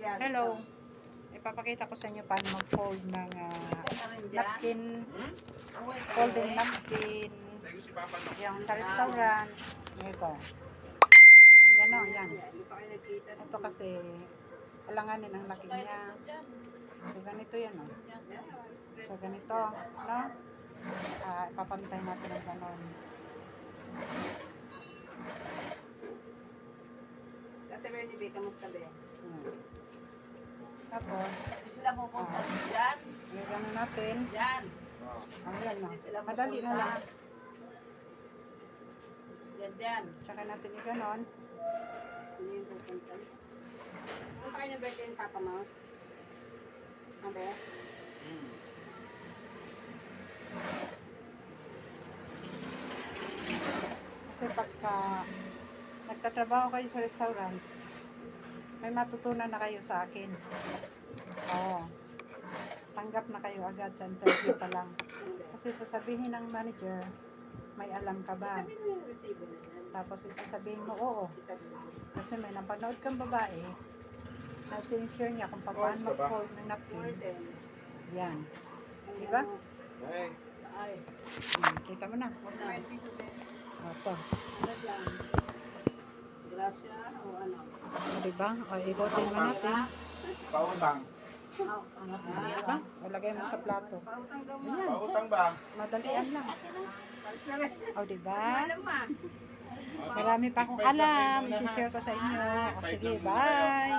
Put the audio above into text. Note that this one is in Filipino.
Hello. Ipapakita ko sa inyo paano mag-fold ng napkin. Folding napkin. Yung sa restaurant. Ito. Yan o, yan. Ito kasi alanganin ang laki niya. So, ganito yan o. So, ganito. No? Ipapantay natin ang ganon. Ate Bernie, kamusta ba? Tapos, Sila mo kung dyan? gano'n natin. Dyan. Ayan na. Madali na lang. Dyan. Tsaka natin i-ganon. Ano yung pupunta? Punta kayo ng birthday ng papa mo? Ano? Kasi pagka nagtatrabaho kayo sa restaurant, may matutunan na kayo sa akin. Oo. Tanggap na kayo agad sa interview pa lang. Kasi sasabihin ng manager, may alam ka ba? Tapos isasabihin mo, oo. Kasi may napanood kang babae, na sinishare niya kung paano mag-fold ng napkin. Yan. Diba? Kita mo na. Ito. Gracia o ano? Diba? O, ibotin mo natin. Pautang. Diba? O, lagay mo sa plato. Pautang daw mo. Ayan. Pautang ba? Madalian lang. O, diba? Alam mo. Marami pa akong alam. I-share ko sa inyo. O, sige, bye!